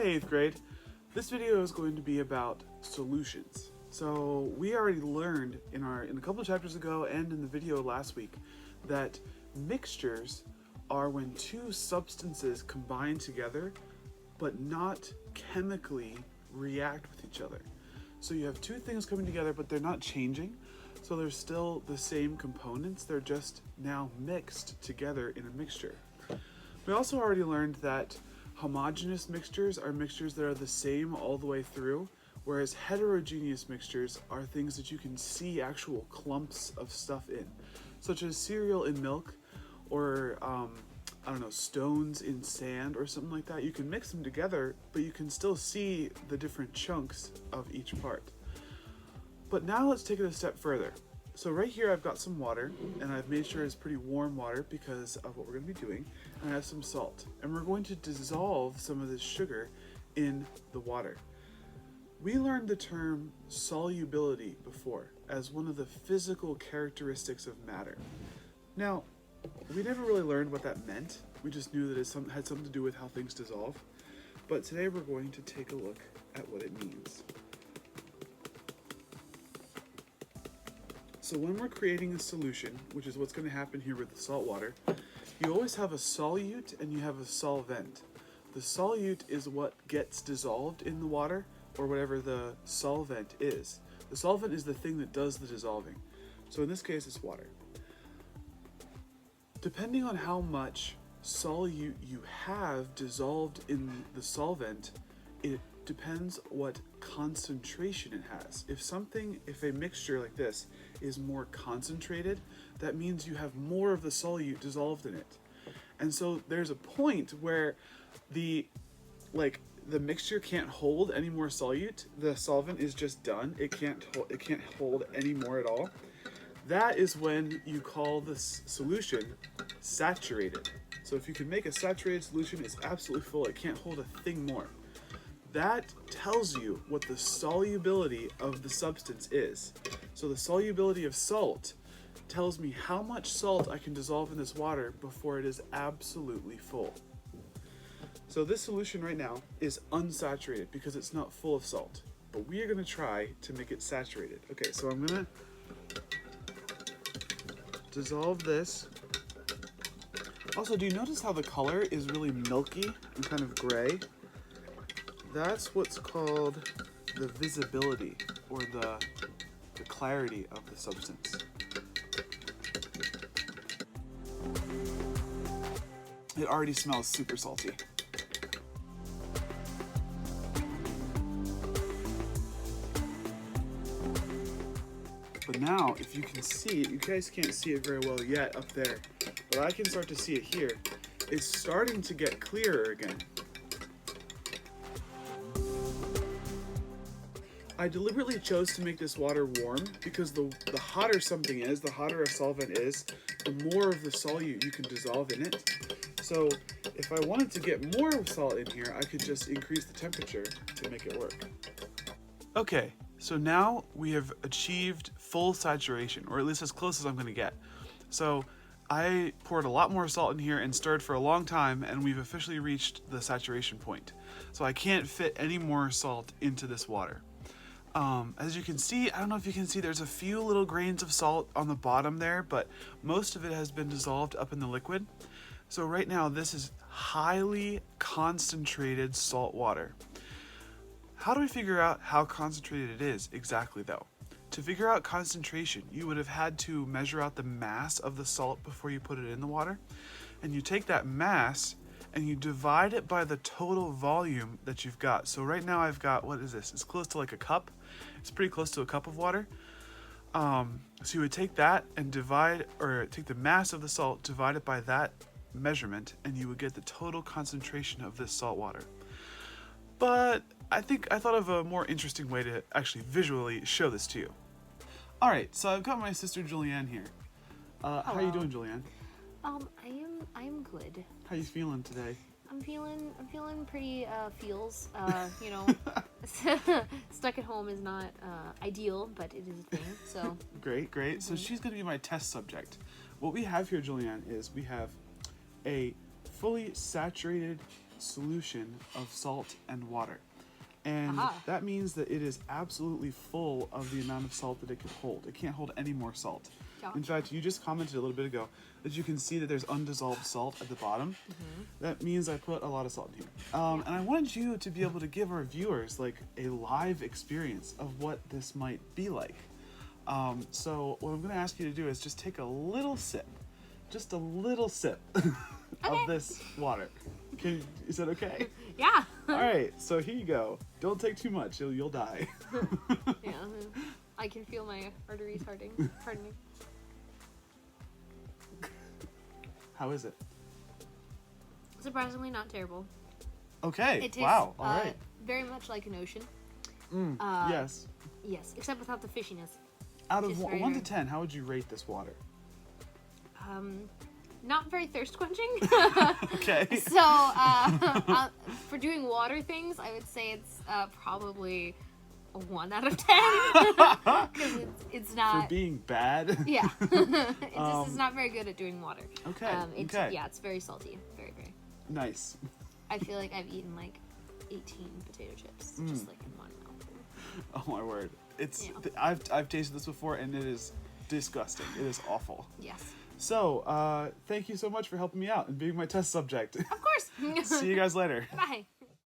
Hey 8th grade, this video is going to be about solutions. So we already learned in a couple of chapters ago and in the video last week that mixtures are when two substances combine together but not chemically react with each other. So you have two things coming together but they're not changing, so they're still the same components, they're just now mixed together in a mixture. We also already learned that homogeneous mixtures are mixtures that are the same all the way through, whereas heterogeneous mixtures are things that you can see actual clumps of stuff in, such as cereal in milk, or I don't know, stones in sand or something like that. You can mix them together, but you can still see the different chunks of each part. But now let's take it a step further. So right here I've got some water, and I've made sure it's pretty warm water because of what we're going to be doing, and I have some salt. And we're going to dissolve some of this sugar in the water. We learned the term solubility before as one of the physical characteristics of matter. Now, we never really learned what that meant. We just knew that it had something to do with how things dissolve. But today we're going to take a look at what it means. So when we're creating a solution, which is what's going to happen here with the salt water, you always have a solute and you have a solvent. The solute is what gets dissolved in the water, or whatever the solvent is. The solvent is the thing that does the dissolving. So in this case, it's water. Depending on how much solute you have dissolved in the solvent, it depends what concentration it has. If a mixture like this is more concentrated, that means you have more of the solute dissolved in it. And so there's a point where the mixture can't hold any more solute. The solvent is just done. It can't hold any more at all. That is when you call this solution saturated. So if you can make a saturated solution, it's absolutely full. It can't hold a thing more. That tells you what the solubility of the substance is. So the solubility of salt tells me how much salt I can dissolve in this water before it is absolutely full. So this solution right now is unsaturated because it's not full of salt. But we are going to try to make it saturated. Okay, so I'm going to dissolve this. Also, do you notice how the color is really milky and kind of gray? That's what's called the visibility, or the clarity of the substance. It already smells super salty. But now, if you can see, you guys can't see it very well yet up there, but I can start to see it here. It's starting to get clearer again. I deliberately chose to make this water warm because the hotter something is, the hotter a solvent is, the more of the solute you can dissolve in it. So if I wanted to get more salt in here, I could just increase the temperature to make it work. Okay, so now we have achieved full saturation, or at least as close as I'm going to get. So I poured a lot more salt in here and stirred for a long time, and we've officially reached the saturation point. So I can't fit any more salt into this water. As you can see, I don't know if you can see, there's a few little grains of salt on the bottom there, but most of it has been dissolved up in the liquid. So right now, this is highly concentrated salt water. How do we figure out how concentrated it is exactly though? To figure out concentration, you would have had to measure out the mass of the salt before you put it in the water. And you take that mass and you divide it by the total volume that you've got. So right now I've got, what is this? It's close to like a cup. It's pretty close to a cup of water. So you would take that and take the mass of the salt, divide it by that measurement, and you would get the total concentration of this salt water. But I thought of a more interesting way to actually visually show this to you. All right, so I've got my sister Julianne here. How are you doing, Julianne? I am good. How you feeling today? I'm feeling pretty feels. Stuck at home is not ideal, but it is a thing. So Great. So she's gonna be my test subject. What we have here, Julianne, is we have a fully saturated solution of salt and water. And Aha. that means that it is absolutely full of the amount of salt that it could hold. It can't hold any more salt. Gotcha. In fact, you just commented a little bit ago that you can see that there's undissolved salt at the bottom. That means I put a lot of salt in here. And I wanted you to be able to give our viewers like a live experience of what this might be like. So what I'm going to ask you to do is just take a little sip, just a little sip of this water. Is that okay? Yeah. All right, so here you go. Don't take too much, you'll die. Yeah. I can feel my arteries hardening. How is it? Surprisingly, not terrible. Okay. It tastes Wow. All right. very much like an ocean. Yes. Yes, except without the fishiness. Out of just 1 very to good. 10, how would you rate this water? Not very thirst quenching. Okay. So, for doing water things, I would say it's probably a 1 out of 10. Because it's For not. being bad. Yeah. It just is not very good at doing water. Okay. It's, Okay. Yeah, it's very salty. Very, very. Nice. I feel like I've eaten like 18 potato chips just like in one mouthful. Oh my word. It's Yeah. I've tasted this before and it is disgusting. It is awful. Yes. So, thank you so much for helping me out and being my test subject. Of course. See you guys later. Bye.